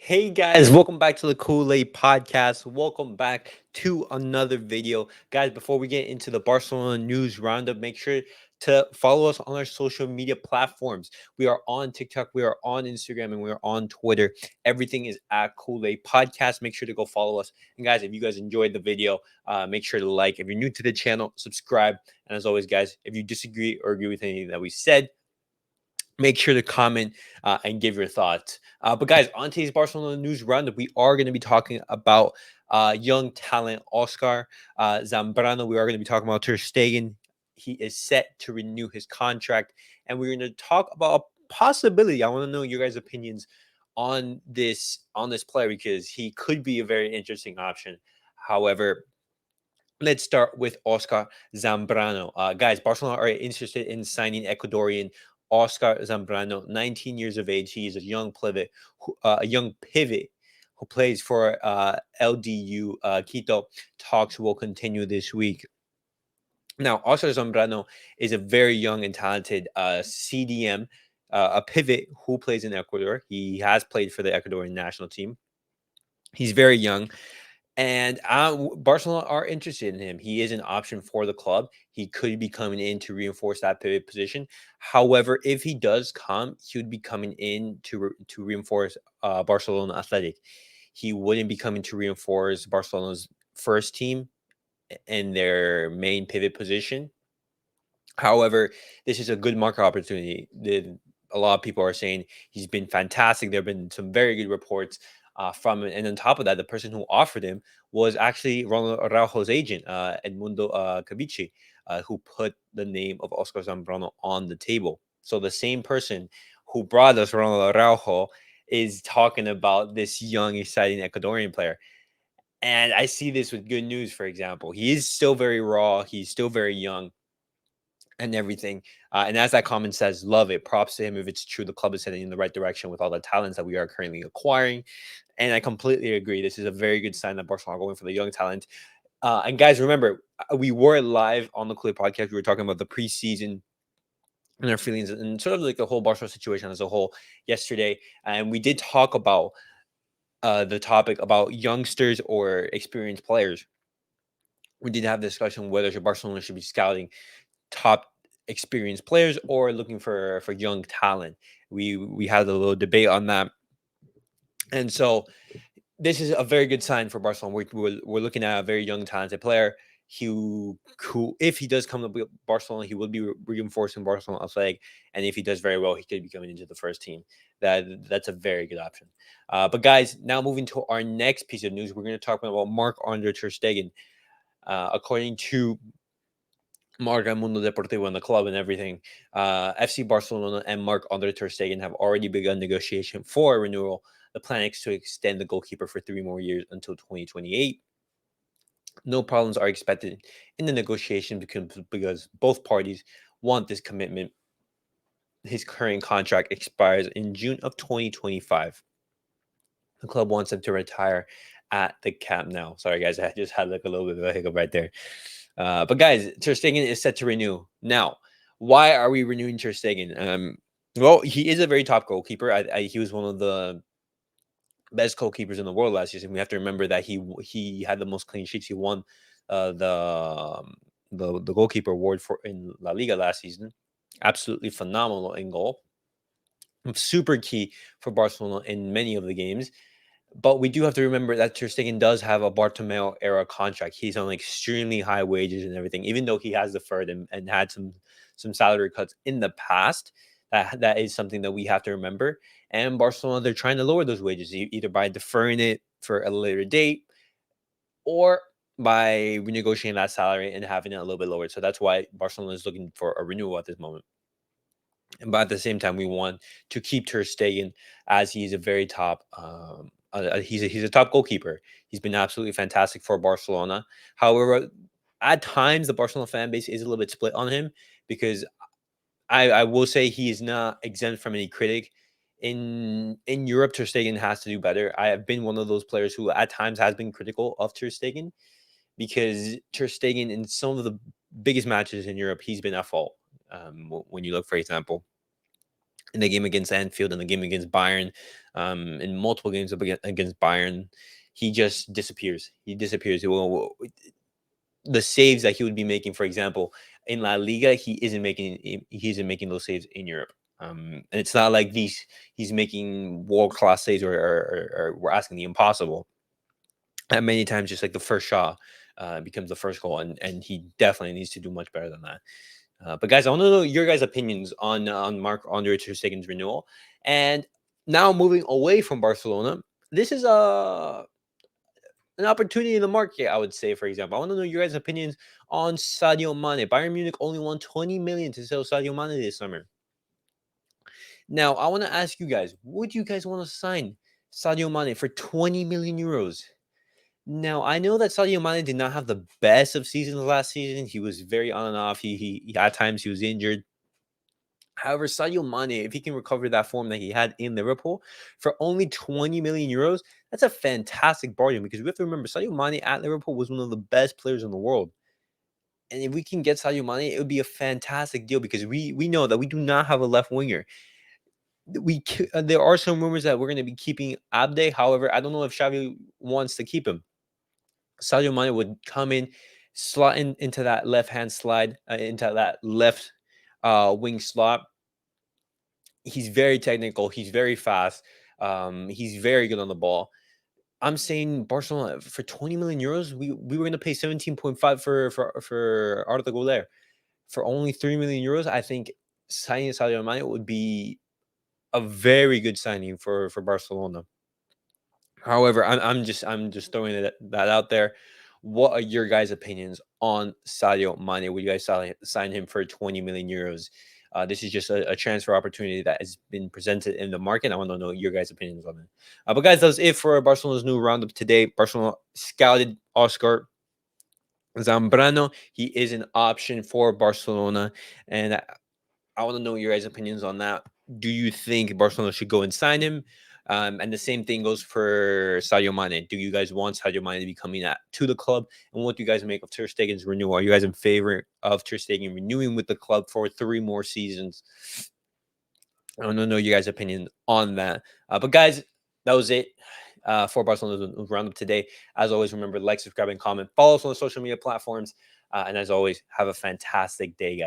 Hey guys, welcome back to the Kool-Aid Podcast. Welcome back to another video. Guys, before we get into the Barcelona news roundup, make sure to follow us on our social media platforms. We are on TikTok, we are on Instagram, and we are on Twitter. Everything is at Kool-Aid Podcast. Make sure to go follow us. And guys, if you guys enjoyed the video, make sure to like. If you're new to the channel, subscribe. And as always, guys, if you disagree or agree with anything that we said, make sure to comment and give your thoughts. But guys, on today's Barcelona news roundup, we are going to be talking about young talent Oscar Zambrano. We are going to be talking about Ter Stegen. He is set to renew his contract, and we're going to talk about a possibility. I want to know your guys' opinions on this player because he could be a very interesting option. However, let's start with Oscar Zambrano. Guys, Barcelona are interested in signing Ecuadorian Oscar Zambrano, 19 years of age. He is a young pivot who plays for LDU Quito. Talks will continue this week. Now, Oscar Zambrano is a very young and talented CDM, a pivot who plays in Ecuador. He has played for the Ecuadorian national team. He's very young. And Barcelona are interested in him. He is an option for the club. He could be coming in to reinforce that pivot position. However, if he does come, he would be coming in to reinforce Barcelona Athletic. He wouldn't be coming to reinforce Barcelona's first team in their main pivot position. However, this is a good market opportunity. A lot of people are saying he's been fantastic. There have been some very good reports from him. And on top of that, the person who offered him was actually Ronald Araujo's agent, Edmundo Cavici, who put the name of Oscar Zambrano on the table. So the same person who brought us Ronald Araujo is talking about this young, exciting Ecuadorian player. And I see this with good news, for example. He is still very raw. He's still very young and everything. And as that comment says, love it. Props to him if it's true. The club is heading in the right direction with all the talents that we are currently acquiring. And I completely agree. This is a very good sign that Barcelona are going for the young talent. And guys, remember, we were live on the Clear podcast. We were talking about the preseason and our feelings and sort of like the whole Barcelona situation as a whole yesterday. And we did talk about the topic about youngsters or experienced players. We did have a discussion whether Barcelona should be scouting top experienced players or looking for young talent. We had a little debate on that, and so this is a very good sign for Barcelona. We're looking at a very young, talented player who, if he does come to Barcelona, he will be reinforcing Barcelona Athletic, and if he does very well, he could be coming into the first team. That's a very good option. But guys, now moving to our next piece of news, we're going to talk about Marc-Andre Ter Stegen. According to Marca Mundo Deportivo and the club and everything, FC Barcelona and Marc-Andre Ter Stegen have already begun negotiation for a renewal. The plan is to extend the goalkeeper for 3 more years until 2028. No problems are expected in the negotiation because both parties want this commitment. His current contract expires in June of 2025. The club wants him to retire at the Camp Nou. Sorry, guys, I just had like a little bit of a hiccup right there. But guys, Ter Stegen is set to renew. Now, why are we renewing Ter Stegen? Well, he is a very top goalkeeper. He was one of the best goalkeepers in the world last season. We have to remember that he had the most clean sheets. He won the goalkeeper award for in La Liga last season. Absolutely phenomenal in goal. Super key for Barcelona in many of the games. But we do have to remember that Ter Stegen does have a Bartomeu era contract. He's on extremely high wages and everything, even though he has deferred and had some salary cuts in the past. That is something that we have to remember. And Barcelona, they're trying to lower those wages either by deferring it for a later date or by renegotiating that salary and having it a little bit lower. So that's why Barcelona is looking for a renewal at this moment. But at the same time, we want to keep Ter Stegen as he's a very top. He's a top goalkeeper. He's been absolutely fantastic for Barcelona. However, at times the Barcelona fan base is a little bit split on him because I will say he is not exempt from any critic. In Europe, Ter Stegen has to do better. I have been one of those players who at times has been critical of Ter Stegen because Ter Stegen in some of the biggest matches in Europe, he's been at fault. When you look, for example, in the game against Anfield, in the game against Bayern, in multiple games against Bayern. He just disappears. He disappears. The saves that he would be making, for example, in La Liga, he isn't making those saves in Europe. And it's not like he's making world class saves, or we're asking the impossible. And many times, just like the first shot becomes the first goal, and he definitely needs to do much better than that. But guys, I want to know your guys' opinions on Marc-Andre Ter Stegen's renewal. And now moving away from Barcelona, this is an opportunity in the market, I would say. For example, I want to know your guys' opinions on Sadio Mane. Bayern Munich only won 20 million to sell Sadio Mane this summer. Now, I want to ask you guys, would you guys want to sign Sadio Mane for 20 million euros? Now, I know that Sadio Mane did not have the best of seasons last season. He was very on and off. He at times he was injured. However, Sadio Mane, if he can recover that form that he had in Liverpool for only 20 million euros, that's a fantastic bargain, because we have to remember Sadio Mane at Liverpool was one of the best players in the world. And if we can get Sadio Mane, it would be a fantastic deal, because we know that we do not have a left winger. There are some rumors that we're going to be keeping Abde. However, I don't know if Xavi wants to keep him. Sadio Mane would come in, slot into that left hand slide, into that left wing slot. He's very technical. He's very fast. He's very good on the ball. I'm saying Barcelona for 20 million euros. We were going to pay 17.5 for Arda Güler. For only 3 million euros, I think signing Sadio Mane would be a very good signing for Barcelona. However, I'm just throwing that out there. What are your guys' opinions on Sadio Mane? Would you guys sign him for 20 million euros? This is just a transfer opportunity that has been presented in the market. I want to know your guys' opinions on it. But guys, that's it for Barcelona's new roundup today. Barcelona scouted Oscar Zambrano. He is an option for Barcelona, and I want to know your guys' opinions on that. Do you think Barcelona should go and sign him? And the same thing goes for Sadio Mane. Do you guys want Sadio Mane to be coming to the club? And what do you guys make of Ter Stegen's renewal? Are you guys in favor of Ter Stegen renewing with the club for 3 more seasons? I want to know your guys' opinion on that. But guys, that was it for Barcelona's roundup today. As always, remember, like, subscribe, and comment. Follow us on the social media platforms. And as always, have a fantastic day, guys.